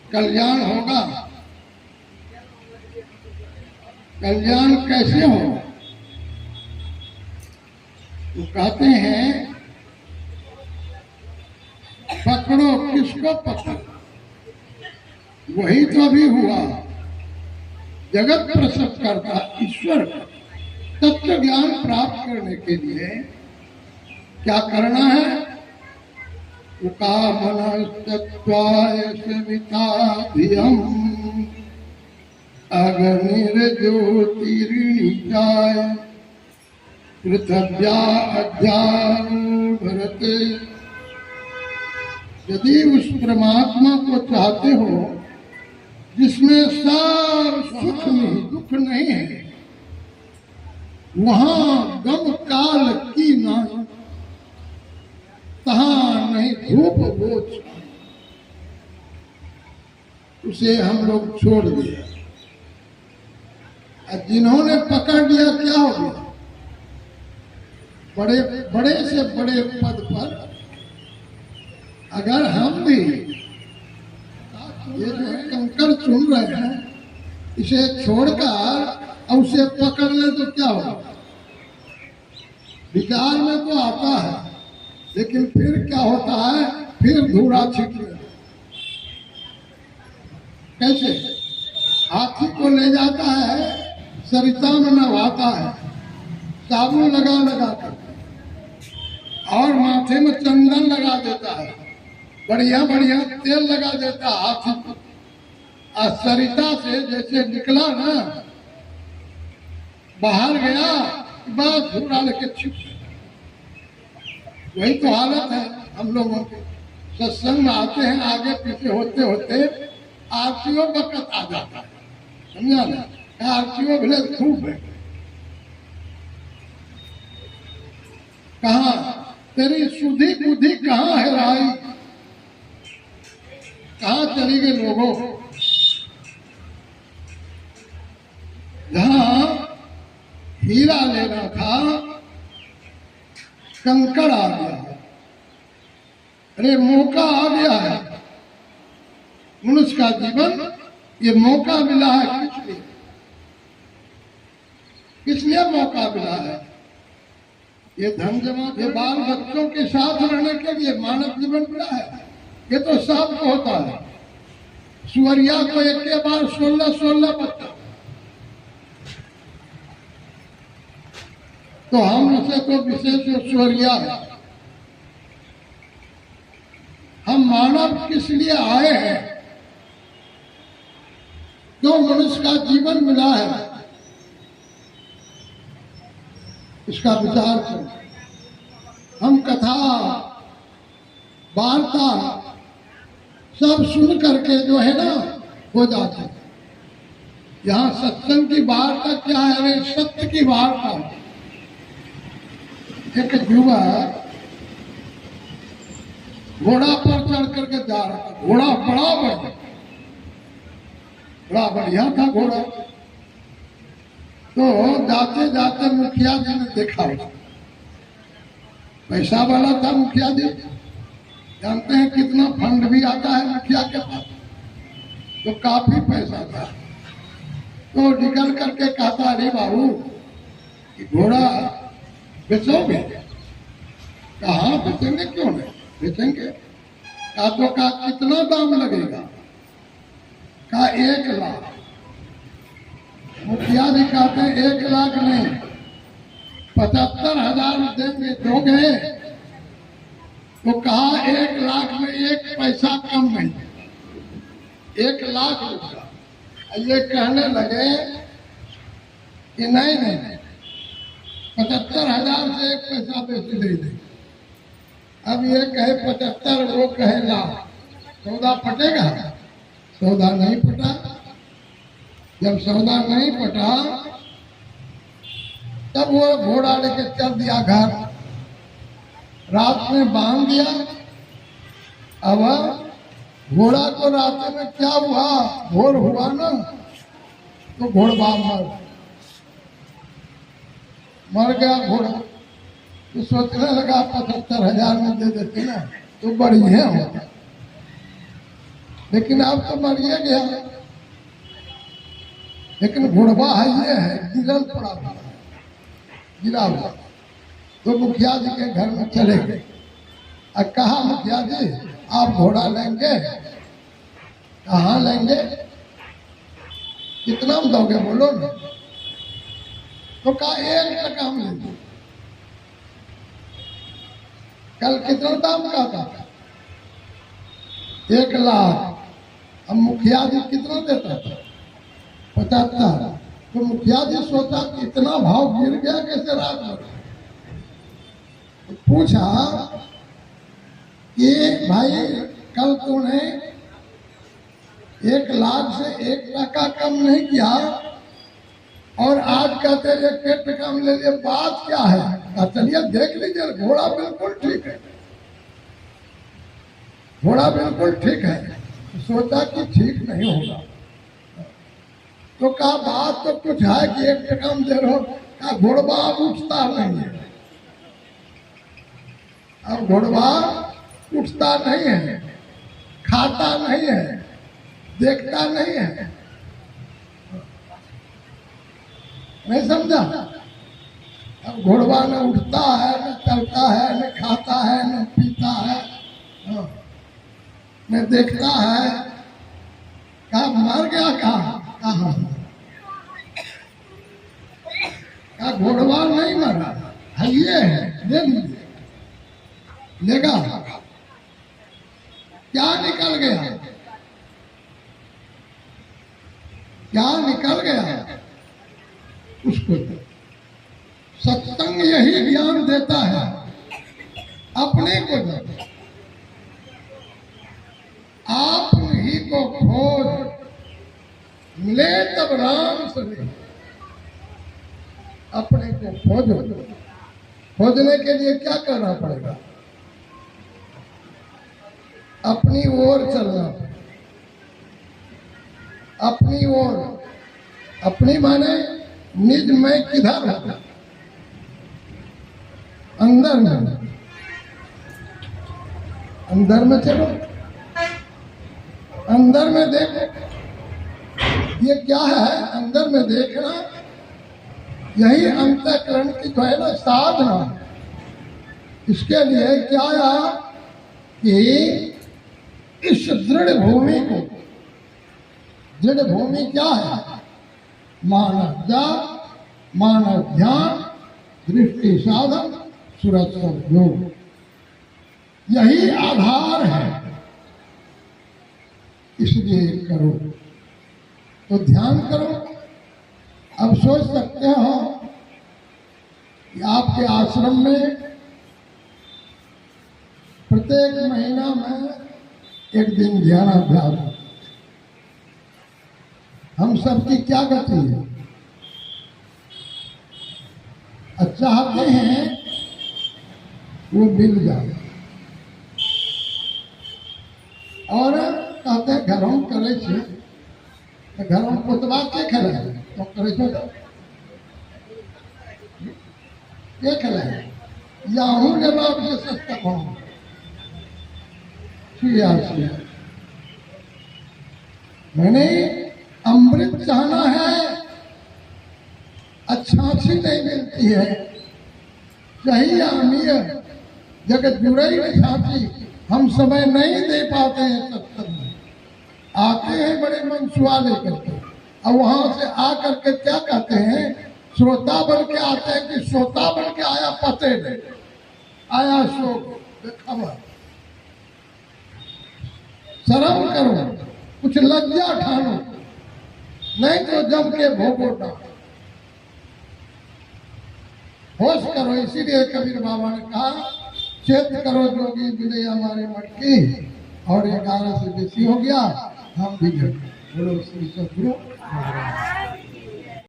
कल्याण होगा। कल्याण कैसे हो? तो कहते हैं पकड़ो, किसको पकड़ो? वही तो अभी हुआ। जगत प्रसव करता ईश्वर तत्व ज्ञान प्राप्त करने के लिए क्या करना है? कामनस्तत्वाय सविताधियम् अग्निर्ज्योतिर्निजाय पृथिव्या अध्यान भरत। यदि उस परमात्मा को चाहते हो जिसमें सब सुख नहीं दुख नहीं है, वहां गम काल की नाई, तहां नहीं धूप बोझ, उसे हम लोग छोड़ दिए। जिन्होंने पकड़ लिया क्या हो गया? बड़े बड़े से बड़े पद पर अगर हम भी ये जो कंकड़ चुन रहे हैं इसे छोड़कर और उसे पकड़ ले तो क्या होगा? विचार में तो आता है, लेकिन फिर क्या होता है? फिर धूरा छिटके। कैसे? हाथी को ले जाता है, सरिता में नहवाता है, साबुन लगा लगा कर और माथे में चंदन लगा देता है, बढ़िया बढ़िया तेल लगा देता है हाथी को। और सरिता से जैसे निकला ना, बाहर गया, बस धूरा लेके छिप। वही तो हालत है हम लोगों की। सत्संग में आते हैं, आगे पीछे होते होते आरतीओ वक्त आ जाता है, समझा ना? आरतीओ भले खूब है। कहा तेरी सुधी बुद्धि कहाँ है राई? कहाँ चली गई लोगों? जहां हीरा लेना था कंकड़ आ गया है। अरे मौका आ गया है। मनुष्य का जीवन ये मौका मिला है। किस लिए मौका मिला है? ये धन जमा, ये बाल बच्चों के साथ रहने के लिए मानव जीवन मिला है। ये तो सबको होता है। सुअरिया को एक के बार 16-16 बच्चा। तो हम से तो विशेष सुअरिया है। हम मानव किस लिए आए हैं? जो मनुष्य का जीवन मिला है, इसका विचार करो। हम कथा वार्ता सब सुन करके जो है ना हो जाते। यहाँ सत्संग की वार्ता क्या है? अरे सत्य की वार्ता। एक युवा घोड़ा पर चढ़ करके जा रहा था। घोड़ा बड़ा बढ़िया था घोड़ा। तो जाते जाते मुखिया जी ने देखा, पैसा वाला था मुखिया जी। जानते हैं कितना फंड भी आता है मुखिया के पास, तो काफी पैसा था। तो निकल करके कहता, अरे बाबू घोड़ा बेचोगे? कहा बेचेंगे, क्यों नहीं बेचेंगे। कहा तो कहा कितना दाम लगेगा? कहा 1 लाख। मुखिया जी कहते हैं 1 लाख नहीं, 75,000 देंगे, दोगे? तो कहा 1 लाख में 1 पैसा कम नहीं, 1 लाख रुपया। ये कहने लगे कि नहीं 75,000 से 1 पैसा बेसी दे दे। अब ये कहे 75, वो कहे लाख। सौदा पटेगा? सौदा नहीं पटा। जब सौदा नहीं पटा तब वो घोड़ा लेके चल दिया घर। रात में बांध दिया। अब घोड़ा को रात में क्या हुआ? भोर हुआ ना, तो घोड़वा मर गया घोड़ा। तो सोचने लगा 75,000 में दे देते ना, तो बढ़िया होता, लेकिन अब तो मरिए गया। लेकिन घोड़वा है ये है गिरल पड़ा हुआ, गिरा हुआ। तो मुखिया जी के घर में चले गए और कहा मुखिया जी आप घोड़ा लेंगे? कहाँ लेंगे? कितना में दोगे बोलो ना। तो कहा 1 टका में लेंगे। कल कितना दाम का था? 1 लाख। अब मुखिया जी कितना देता था? 75। तो मुखिया जी सोचा कि इतना भाव गिर गया कैसे रात भर। तो पूछा कि भाई कल तूने 1 लाख से 1 टका कम नहीं किया और आज कहते 1 टका में ले लिए, बात क्या है? चलिए देख लीजिए, घोड़ा बिल्कुल ठीक है, घोड़ा बिल्कुल ठीक है। सोचा कि ठीक नहीं होगा, तो कहा बात तो कुछ है कि 1 टका में दे रहे हो। कहा घोड़वा अब उठता नहीं है, अब घोड़वा उठता नहीं है, खाता नहीं है, देखता नहीं है। नहीं समझा? अब घोड़वा न उठता है, न चलता है, न खाता है, न पीता है, न देखता है। कहा मर गया? कहा घोड़वा नहीं मरा है, ये है, ले लीजिए। लेगा? क्या निकल गया? क्या निकल गया? उसको सत्संग यही ज्ञान देता है, अपने को दो, आप ही को खोज मिले तब राम से। अपने को खोजो। खोजने के लिए क्या करना पड़ेगा? अपनी ओर चलना, अपनी ओर। अपनी माने निज में किधर है? अंदर में, अंदर में चलो, अंदर में देखो। ये क्या है? अंदर में देखना, यही अंतःकरण की जो है ना साधना। इसके लिए क्या है कि इस दृढ़ भूमि को, दृढ़ भूमि क्या है? मानव जाप, मानव ध्यान, दृष्टि साधन, सुरक्षा योग, यही आधार है। इसलिए करो तो ध्यान करो। अब सोच सकते हो कि आपके आश्रम में प्रत्येक महीना में 1 दिन ध्यानाभ्यास। हम सबकी क्या गति है? चाहते हैं वो मिल जाए और कहते हैं घर हम करे छे तो घर हम पोतवा के खेले तो करे छो के खेले या हूँ जवाब से सस्ता पाऊँ मैंने अमृत चाहना है, अच्छासी नहीं मिलती है, सही अमीर जगत जुड़े ही छाती। हम समय नहीं दे पाते हैं सत्संग में, आते हैं बड़े मनसुआ लेकर के और वहां से आकर के क्या कहते हैं, श्रोता बन के आते हैं कि श्रोता बन के आया पते नहीं आया शोक खबर। शर्म करो, कुछ लज्जा ठानो, नहीं तो जम के भोगो ना। होश करो। इसीलिए कबीर बाबा ने कहा चेत करो जोगी मिले हमारे मटकी, और 11 से बेसी हो गया हम भी बोलो श्री सद्गुरु।